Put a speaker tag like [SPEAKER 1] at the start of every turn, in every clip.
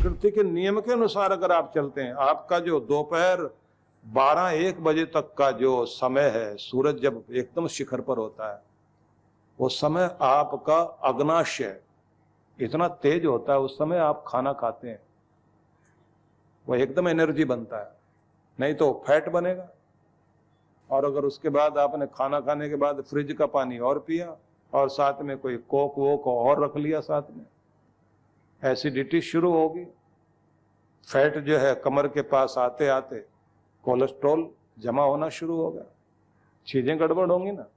[SPEAKER 1] प्रकृति के नियम के अनुसार अगर आप चलते हैं, आपका जो दोपहर 12-1 बजे तक का जो समय है, सूरज जब एकदम शिखर पर होता है, वो समय आपका अग्नाशय इतना तेज होता है, उस समय आप खाना खाते हैं वो एकदम एनर्जी बनता है, नहीं तो फैट बनेगा। और अगर उसके बाद आपने खाना खाने के बाद फ्रिज का पानी और पिया और साथ में कोई कोक वोक और रख लिया साथ में, एसिडिटी शुरू होगी। फैट जो है कमर के पास आते आते कोलेस्ट्रॉल जमा होना शुरू होगा, चीजें गड़बड़ होंगी ना।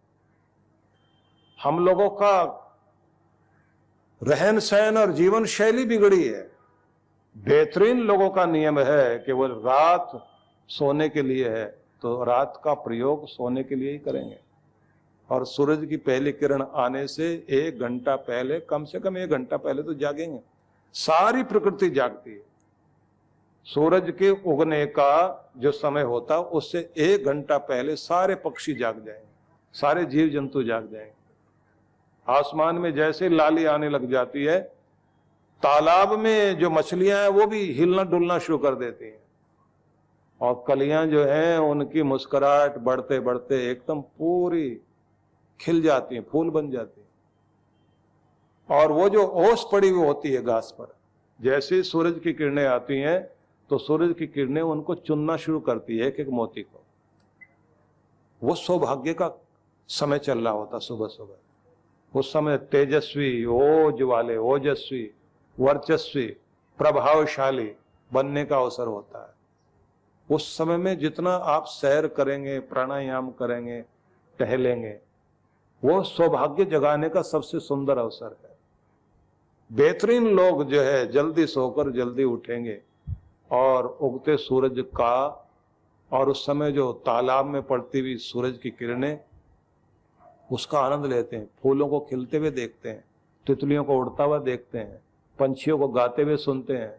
[SPEAKER 1] हम लोगों का रहन सहन और जीवन शैली बिगड़ी है। बेहतरीन लोगों का नियम है कि वो रात सोने के लिए है तो रात का प्रयोग सोने के लिए ही करेंगे, और सूरज की पहली किरण आने से 1 घंटा पहले, कम से कम 1 घंटा पहले तो जागेंगे। सारी प्रकृति जागती है। सूरज के उगने का जो समय होता है उससे 1 घंटा पहले सारे पक्षी जाग जाएंगे, सारे जीव जंतु जाग जाएंगे। आसमान में जैसे लाली आने लग जाती है, तालाब में जो मछलियां हैं वो भी हिलना डुलना शुरू कर देती हैं, और कलियां जो हैं उनकी मुस्कुराहट बढ़ते बढ़ते एकदम पूरी खिल जाती हैं, फूल बन जाती हैं। और वो जो ओस पड़ी हुई होती है घास पर, जैसे सूरज की किरणें आती हैं तो सूरज की किरणें उनको चुनना शुरू करती है, एक एक मोती को। वो सौभाग्य का समय चल रहा होता सुबह सुबह। उस समय तेजस्वी, ओज वाले, ओजस्वी, वर्चस्वी, प्रभावशाली बनने का अवसर होता है। उस समय में जितना आप सैर करेंगे, प्राणायाम करेंगे, टहलेंगे, वो सौभाग्य जगाने का सबसे सुंदर अवसर है। बेहतरीन लोग जो है जल्दी सोकर जल्दी उठेंगे और उगते सूरज का, और उस समय जो तालाब में पड़ती हुई सूरज की किरणें, उसका आनंद लेते हैं। फूलों को खिलते हुए देखते हैं, तितलियों को उड़ता हुआ देखते हैं, पंछियों को गाते हुए सुनते हैं।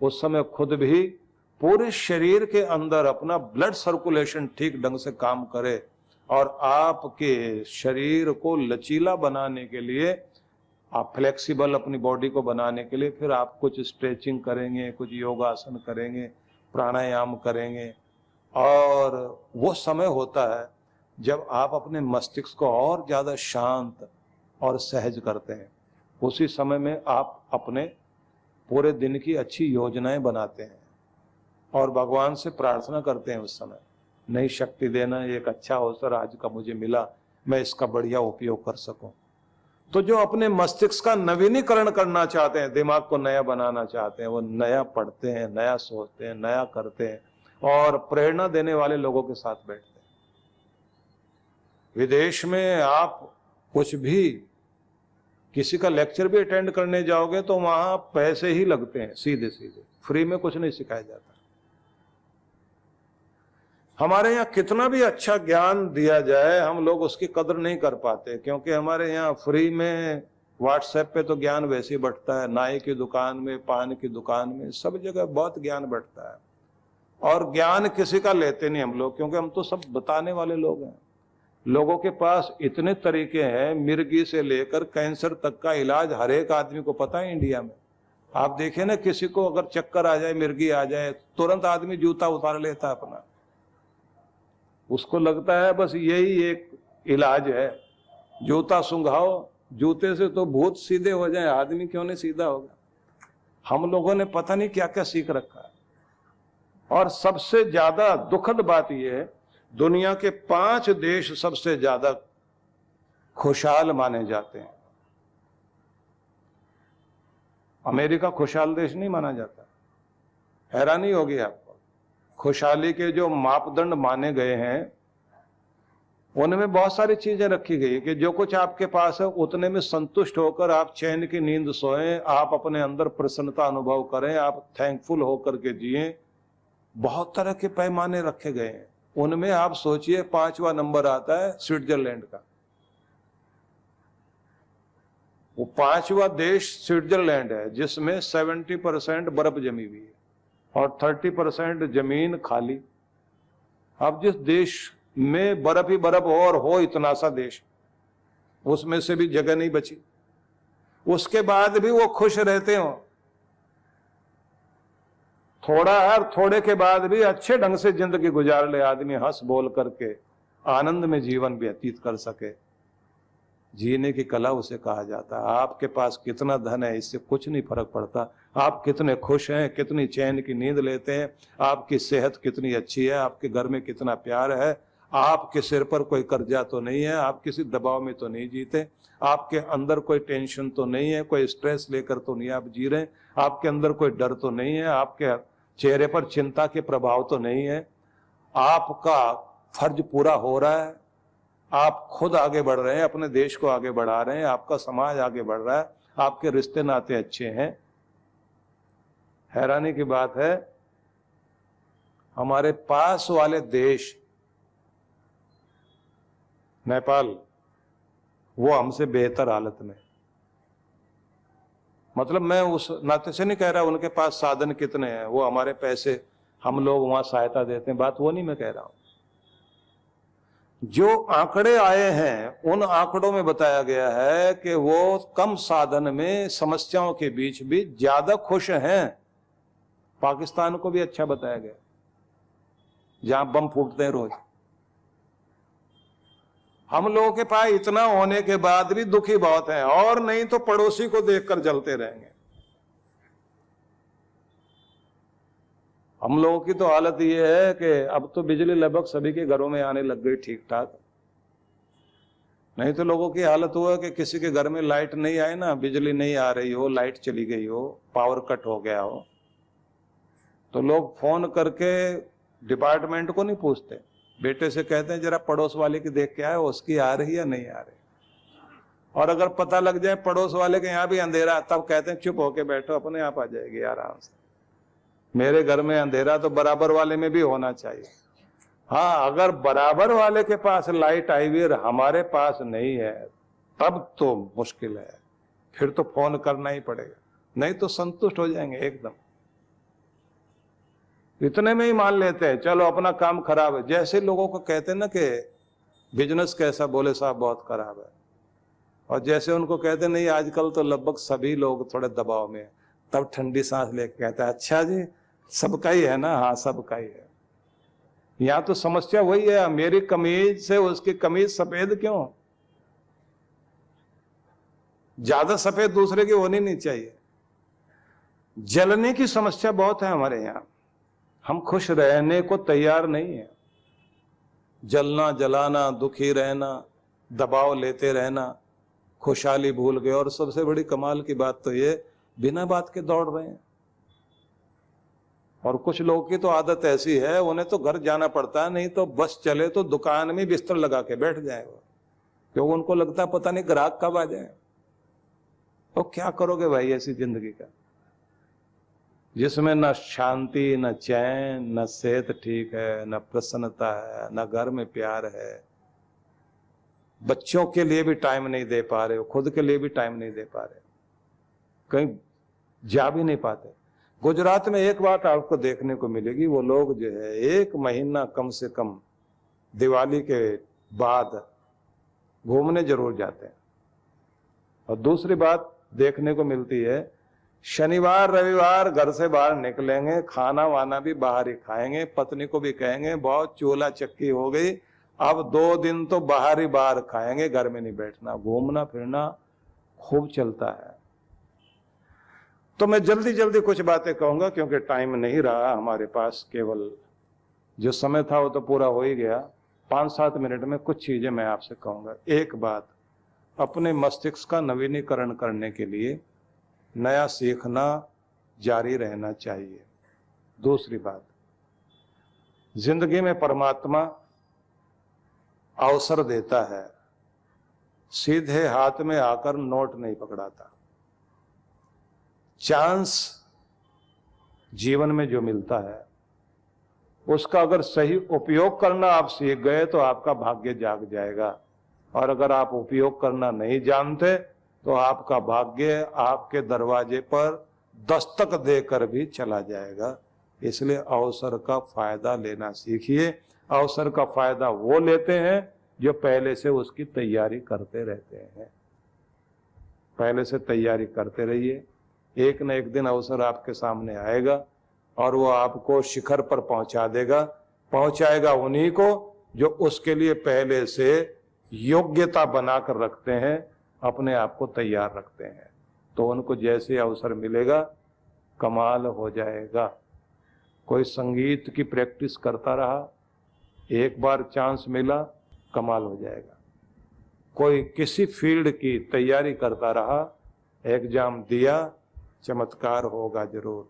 [SPEAKER 1] उस समय खुद भी पूरे शरीर के अंदर अपना ब्लड सर्कुलेशन ठीक ढंग से काम करे, और आपके शरीर को लचीला बनाने के लिए, आप फ्लेक्सिबल अपनी बॉडी को बनाने के लिए फिर आप कुछ स्ट्रेचिंग करेंगे, कुछ योगासन करेंगे, प्राणायाम करेंगे। और वो समय होता है जब आप अपने मस्तिष्क को और ज़्यादा शांत और सहज करते हैं। उसी समय में आप अपने पूरे दिन की अच्छी योजनाएं बनाते हैं और भगवान से प्रार्थना करते हैं उस समय, नई शक्ति देना, एक अच्छा अवसर आज का मुझे मिला, मैं इसका बढ़िया उपयोग कर सकूं। तो जो अपने मस्तिष्क का नवीनीकरण करना चाहते हैं, दिमाग को नया बनाना चाहते हैं, वो नया पढ़ते हैं, नया सोचते हैं, नया करते हैं और प्रेरणा देने वाले लोगों के साथ बैठते हैं। विदेश में आप कुछ भी, किसी का लेक्चर भी अटेंड करने जाओगे तो वहां पैसे ही लगते हैं, सीधे सीधे, फ्री में कुछ नहीं सिखाया जाता। हमारे यहाँ कितना भी अच्छा ज्ञान दिया जाए, हम लोग उसकी कदर नहीं कर पाते, क्योंकि हमारे यहाँ फ्री में व्हाट्सएप पे तो ज्ञान वैसे ही बढ़ता है, नाई की दुकान में, पान की दुकान में, सब जगह बहुत ज्ञान बढ़ता है। और ज्ञान किसी का लेते नहीं हम लोग, क्योंकि हम तो सब बताने वाले लोग हैं। लोगों के पास इतने तरीके हैं, मिर्गी से लेकर कैंसर तक का इलाज हर एक आदमी को पता है इंडिया में। आप देखें ना, किसी को अगर चक्कर आ जाए, मिर्गी आ जाए, तुरंत आदमी जूता उतार लेता है अपना। उसको लगता है बस यही एक इलाज है, जूता सुंघाओ, जूते से तो भूत सीधे हो जाए, आदमी क्यों नहीं सीधा होगा। हम लोगों ने पता नहीं क्या क्या सीख रखा है। और सबसे ज्यादा दुखद बात यह है, दुनिया के 5 देश सबसे ज्यादा खुशहाल माने जाते हैं। अमेरिका खुशहाल देश नहीं माना जाता। हैरानी होगी आपको। खुशहाली के जो मापदंड माने गए हैं उनमें बहुत सारी चीजें रखी गई कि जो कुछ आपके पास है उतने में संतुष्ट होकर आप चैन की नींद सोएं, आप अपने अंदर प्रसन्नता अनुभव करें, आप थैंकफुल होकर के जिए। बहुत तरह के पैमाने रखे गए हैं। उनमें आप सोचिए 5वां नंबर आता है स्विट्जरलैंड का। वो 5वां देश स्विट्जरलैंड है, जिसमें 70% बर्फ जमी हुई है और 30% जमीन खाली। अब जिस देश में बर्फ ही बर्फ हो और हो इतना सा देश, उसमें से भी जगह नहीं बची, उसके बाद भी वो खुश रहते हो। थोड़ा है, थोड़े के बाद भी अच्छे ढंग से जिंदगी गुजार ले आदमी, हंस बोल करके आनंद में जीवन व्यतीत कर सके। जीने की कला उसे कहा जाता है। आपके पास कितना धन है इससे कुछ नहीं फर्क पड़ता। आप कितने खुश हैं, कितनी चैन की नींद लेते हैं, आपकी सेहत कितनी अच्छी है, आपके घर में कितना प्यार है, आपके सिर पर कोई कर्जा तो नहीं है, आप किसी दबाव में तो नहीं जीते, आपके अंदर कोई टेंशन तो नहीं है, कोई स्ट्रेस लेकर तो नहीं आप जी रहे, आपके अंदर कोई डर तो नहीं है, आपके चेहरे पर चिंता के प्रभाव तो नहीं है, आपका फर्ज पूरा हो रहा है, आप खुद आगे बढ़ रहे हैं, अपने देश को आगे बढ़ा रहे हैं, आपका समाज आगे बढ़ रहा है, आपके रिश्ते नाते अच्छे हैं। हैरानी की बात है, हमारे पास वाले देश नेपाल, वो हमसे बेहतर हालत में। मतलब मैं उस नाते से नहीं कह रहा उनके पास साधन कितने हैं, वो हमारे पैसे, हम लोग वहां सहायता देते हैं, बात वो नहीं मैं कह रहा हूं। जो आंकड़े आए हैं उन आंकड़ों में बताया गया है कि वो कम साधन में समस्याओं के बीच भी ज्यादा खुश हैं। पाकिस्तान को भी अच्छा बताया गया, जहां बम फूटते हैं रोज। हम लोगों के पास इतना होने के बाद भी दुखी बहुत हैं, और नहीं तो पड़ोसी को देखकर जलते रहेंगे। हम लोगों की तो हालत ये है कि अब तो बिजली लगभग सभी के घरों में आने लग गई ठीक ठाक। नहीं तो लोगों की हालत हुआ कि किसी के घर में लाइट नहीं आए ना, बिजली नहीं आ रही हो, लाइट चली गई हो, पावर कट हो गया हो, तो लोग फोन करके डिपार्टमेंट को नहीं पूछते, बेटे से कहते हैं जरा पड़ोस वाले की देख के आए उसकी आ रही या नहीं आ रही। और अगर पता लग जाए पड़ोस वाले के यहाँ भी अंधेरा, तब कहते हैं चुप होके बैठो, अपने आप आ जाएगी आराम से। मेरे घर में अंधेरा तो बराबर वाले में भी होना चाहिए। हाँ, अगर बराबर वाले के पास लाइट आई हुई और हमारे पास नहीं है तब तो मुश्किल है, फिर तो फोन करना ही पड़ेगा, नहीं तो संतुष्ट हो जाएंगे एकदम। इतने में ही मान लेते हैं चलो अपना काम खराब है। जैसे लोगों को कहते हैं ना कि बिजनेस कैसा, बोले साहब बहुत खराब है, और जैसे उनको कहते नहीं आजकल तो लगभग सभी लोग थोड़े दबाव में है, तब ठंडी सांस लेके कहता है अच्छा जी सबका ही है ना। हाँ सबका ही है। यहां तो समस्या वही है, मेरी कमीज से उसकी कमीज सफेद क्यों, ज्यादा सफेद दूसरे की होनी नहीं चाहिए। जलने की समस्या बहुत है हमारे यहां, हम खुश रहने को तैयार नहीं है। जलना जलाना, दुखी रहना, दबाव लेते रहना, खुशहाली भूल गए। और सबसे बड़ी कमाल की बात तो ये, बिना बात के दौड़ रहे हैं। और कुछ लोगों की तो आदत ऐसी है, उन्हें तो घर जाना पड़ता है, नहीं तो बस चले तो दुकान में बिस्तर लगा के बैठ जाए वो, क्योंकि उनको लगता है पता नहीं ग्राहक कब आ जाए। तो क्या करोगे भाई ऐसी जिंदगी का, जिसमें न शांति, न चैन, न सेहत ठीक है, न प्रसन्नता है, न घर में प्यार है, बच्चों के लिए भी टाइम नहीं दे पा रहे हो, खुद के लिए भी टाइम नहीं दे पा रहे, कहीं जा भी नहीं पाते। गुजरात में एक बात आपको देखने को मिलेगी, वो लोग जो है 1 महीना कम से कम दिवाली के बाद घूमने जरूर जाते हैं। और दूसरी बात देखने को मिलती है, शनिवार रविवार घर से बाहर निकलेंगे, खाना वाना भी बाहर ही खाएंगे, पत्नी को भी कहेंगे बहुत चूल्हा चक्की हो गई, अब 2 दिन तो बाहर ही बाहर खाएंगे, घर में नहीं बैठना। घूमना फिरना खूब चलता है। तो मैं जल्दी जल्दी कुछ बातें कहूंगा क्योंकि टाइम नहीं रहा हमारे पास, केवल जो समय था वो तो पूरा हो ही गया। 5-7 मिनट में कुछ चीजें मैं आपसे कहूंगा। एक बात, अपने मस्तिष्क का नवीनीकरण करने के लिए नया सीखना जारी रहना चाहिए। दूसरी बात, जिंदगी में परमात्मा अवसर देता है, सीधे हाथ में आकर नोट नहीं पकड़ाता। चांस जीवन में जो मिलता है उसका अगर सही उपयोग करना आप सीख गए तो आपका भाग्य जाग जाएगा, और अगर आप उपयोग करना नहीं जानते तो आपका भाग्य आपके दरवाजे पर दस्तक देकर भी चला जाएगा। इसलिए अवसर का फायदा लेना सीखिए। अवसर का फायदा वो लेते हैं जो पहले से उसकी तैयारी करते रहते हैं। पहले से तैयारी करते रहिए, एक न एक दिन अवसर आपके सामने आएगा और वो आपको शिखर पर पहुंचा देगा। पहुंचाएगा उन्हीं को जो उसके लिए पहले से योग्यता बनाकर रखते हैं, अपने आप को तैयार रखते हैं। तो उनको जैसे अवसर मिलेगा कमाल हो जाएगा। कोई संगीत की प्रैक्टिस करता रहा, एक बार चांस मिला, कमाल हो जाएगा। कोई किसी फील्ड की तैयारी करता रहा, एग्जाम दिया, चमत्कार होगा जरूर।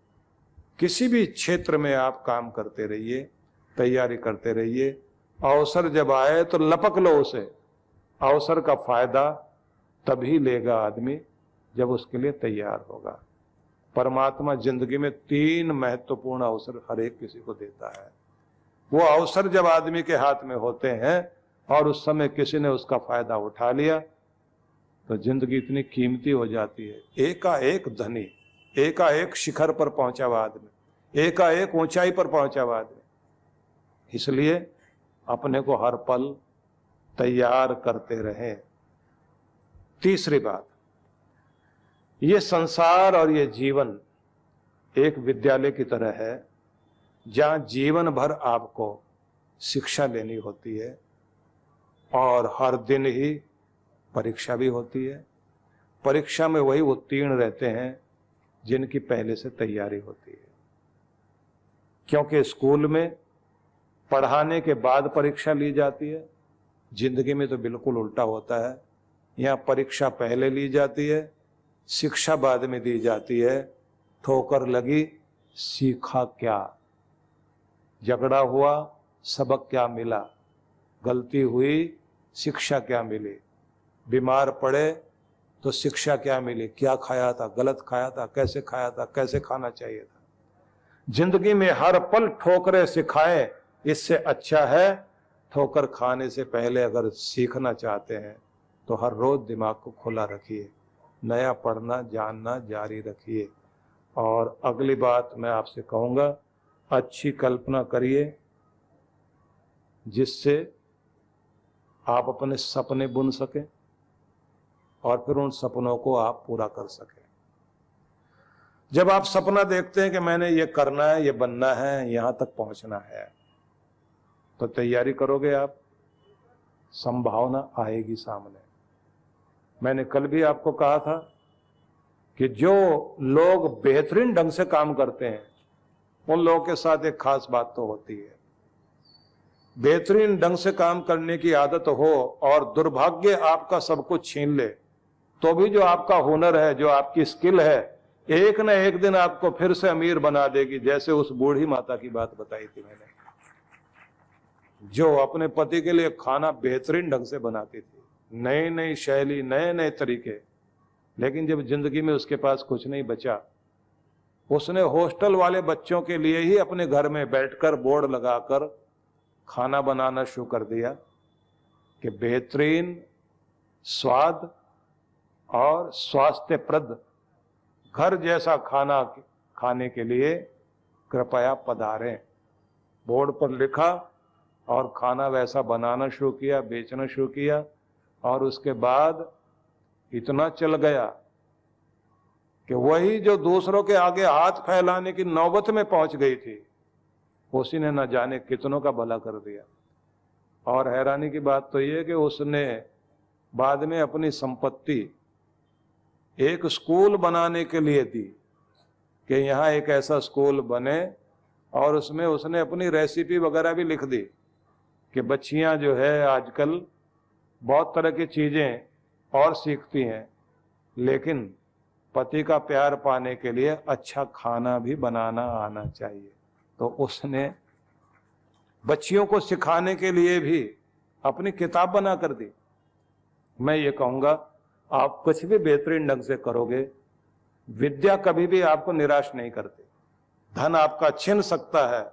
[SPEAKER 1] किसी भी क्षेत्र में आप काम करते रहिए, तैयारी करते रहिए, अवसर जब आए तो लपक लो उसे। अवसर का फायदा तभी लेगा आदमी जब उसके लिए तैयार होगा। परमात्मा जिंदगी में 3 महत्वपूर्ण अवसर हर एक किसी को देता है। वो अवसर जब आदमी के हाथ में होते हैं और उस समय किसी ने उसका फायदा उठा लिया तो जिंदगी इतनी कीमती हो जाती है। एकाएक धनी, एकाएक शिखर पर पहुंचा हुआ आदमी, एकाएक ऊंचाई पर पहुंचा हुआ आदमी। इसलिए अपने को हर पल तैयार करते रहें। तीसरी बात, ये संसार और ये जीवन एक विद्यालय की तरह है जहां जीवन भर आपको शिक्षा लेनी होती है और हर दिन ही परीक्षा भी होती है। परीक्षा में वही उत्तीर्ण रहते हैं जिनकी पहले से तैयारी होती है, क्योंकि स्कूल में पढ़ाने के बाद परीक्षा ली जाती है। जिंदगी में तो बिल्कुल उल्टा होता है। यहाँ परीक्षा पहले ली जाती है, शिक्षा बाद में दी जाती है। ठोकर लगी, सीखा क्या, झगड़ा हुआ, सबक क्या मिला, गलती हुई, शिक्षा क्या मिली, बीमार पड़े तो शिक्षा क्या मिली, क्या खाया था, गलत खाया था, कैसे खाया था, कैसे खाना चाहिए था। जिंदगी में हर पल ठोकरें सिखाएं, इससे अच्छा है ठोकर खाने से पहले अगर सीखना चाहते हैं तो हर रोज दिमाग को खुला रखिए, नया पढ़ना जानना जारी रखिए। और अगली बात मैं आपसे कहूँगा, अच्छी कल्पना करिए जिससे आप अपने सपने बुन सकें और फिर उन सपनों को आप पूरा कर सकें। जब आप सपना देखते हैं कि मैंने ये करना है, ये बनना है, यहां तक पहुंचना है, तो तैयारी करोगे आप, संभावना आएगी सामने। मैंने कल भी आपको कहा था कि जो लोग बेहतरीन ढंग से काम करते हैं उन लोगों के साथ एक खास बात तो होती है। बेहतरीन ढंग से काम करने की आदत हो और दुर्भाग्य आपका सब कुछ छीन ले तो भी जो आपका हुनर है, जो आपकी स्किल है, एक न एक दिन आपको फिर से अमीर बना देगी। जैसे उस बूढ़ी माता की बात बताई थी मैंने, जो अपने पति के लिए खाना बेहतरीन ढंग से बनाती थी, नई नई शैली, नए नए तरीके, लेकिन जब जिंदगी में उसके पास कुछ नहीं बचा, उसने हॉस्टल वाले बच्चों के लिए ही अपने घर में बैठकर बोर्ड लगाकर खाना बनाना शुरू कर दिया कि बेहतरीन स्वाद और स्वास्थ्यप्रद घर जैसा खाना खाने के लिए कृपया पधारें। बोर्ड पर लिखा और खाना वैसा बनाना शुरू किया, बेचना शुरू किया, और उसके बाद इतना चल गया कि वही जो दूसरों के आगे हाथ फैलाने की नौबत में पहुंच गई थी, उसी ने न जाने कितनों का भला कर दिया। और हैरानी की बात तो यह कि उसने बाद में अपनी संपत्ति एक स्कूल बनाने के लिए दी कि यहाँ एक ऐसा स्कूल बने, और उसमें उसने अपनी रेसिपी वगैरह भी लिख दी कि बच्चियाँ जो है आजकल बहुत तरह की चीज़ें और सीखती हैं, लेकिन पति का प्यार पाने के लिए अच्छा खाना भी बनाना आना चाहिए। तो उसने बच्चियों को सिखाने के लिए भी अपनी किताब बना कर दी। मैं ये कहूँगा, आप कुछ भी बेहतरीन ढंग से करोगे, विद्या कभी भी आपको निराश नहीं करती। धन आपका छिन सकता है,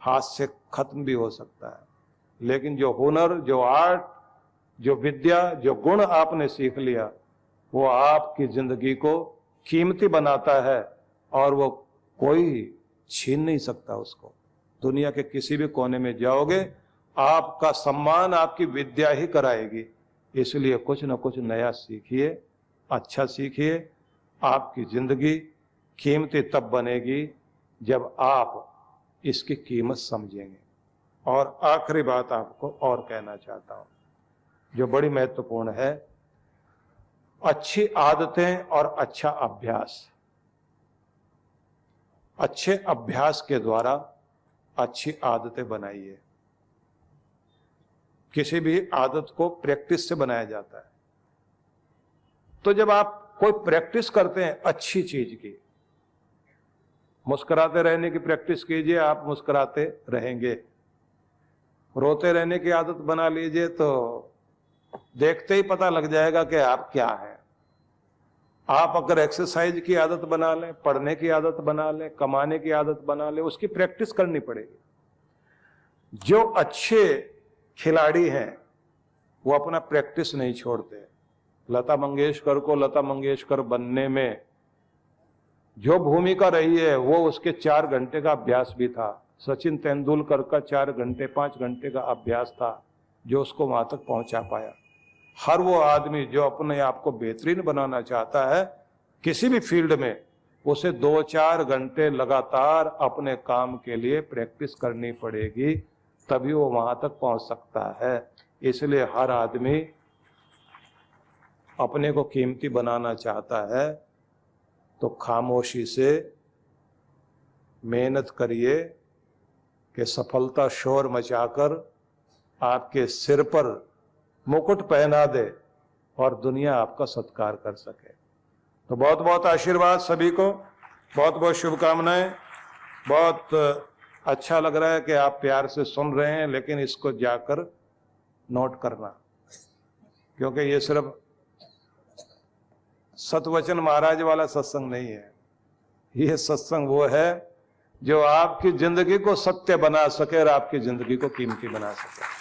[SPEAKER 1] हाथ से खत्म भी हो सकता है, लेकिन जो हुनर, जो आर्ट, जो विद्या, जो गुण आपने सीख लिया, वो आपकी जिंदगी को कीमती बनाता है और वो कोई छीन नहीं सकता उसको। दुनिया के किसी भी कोने में जाओगे, आपका सम्मान आपकी विद्या ही कराएगी। इसलिए कुछ न कुछ नया सीखिए, अच्छा सीखिए। आपकी जिंदगी कीमती तब बनेगी जब आप इसकी कीमत समझेंगे। और आखिरी बात आपको और कहना चाहता हूं, जो बड़ी महत्वपूर्ण है, अच्छी आदतें और अच्छा अभ्यास। अच्छे अभ्यास के द्वारा अच्छी आदतें बनाइए। किसी भी आदत को प्रैक्टिस से बनाया जाता है। तो जब आप कोई प्रैक्टिस करते हैं अच्छी चीज की, मुस्कुराते रहने की प्रैक्टिस कीजिए, आप मुस्कुराते रहेंगे। रोते रहने की आदत बना लीजिए तो देखते ही पता लग जाएगा कि आप क्या हैं। आप अगर एक्सरसाइज की आदत बना लें, पढ़ने की आदत बना लें, कमाने की आदत बना लें, उसकी प्रैक्टिस करनी पड़ेगी। जो अच्छे खिलाड़ी हैं वो अपना प्रैक्टिस नहीं छोड़ते। लता मंगेशकर को लता मंगेशकर बनने में जो भूमिका रही है वो उसके 4 घंटे का अभ्यास भी था। सचिन तेंदुलकर का 4 घंटे 5 घंटे का अभ्यास था जो उसको वहां तक पहुंचा पाया। हर वो आदमी जो अपने आप को बेहतरीन बनाना चाहता है किसी भी फील्ड में, उसे 2-4 घंटे लगातार अपने काम के लिए प्रैक्टिस करनी पड़ेगी, तभी वो वहां तक पहुंच सकता है। इसलिए हर आदमी अपने को कीमती बनाना चाहता है तो खामोशी से मेहनत करिए कि सफलता शोर मचाकर आपके सिर पर मुकुट पहना दे और दुनिया आपका सत्कार कर सके। तो बहुत बहुत आशीर्वाद सभी को, बहुत बहुत शुभकामनाएं। बहुत अच्छा लग रहा है कि आप प्यार से सुन रहे हैं, लेकिन इसको जाकर नोट करना, क्योंकि ये सिर्फ सतवचन महाराज वाला सत्संग नहीं है। ये सत्संग वो है जो आपकी जिंदगी को सत्य बना सके और आपकी जिंदगी को कीमती बना सके।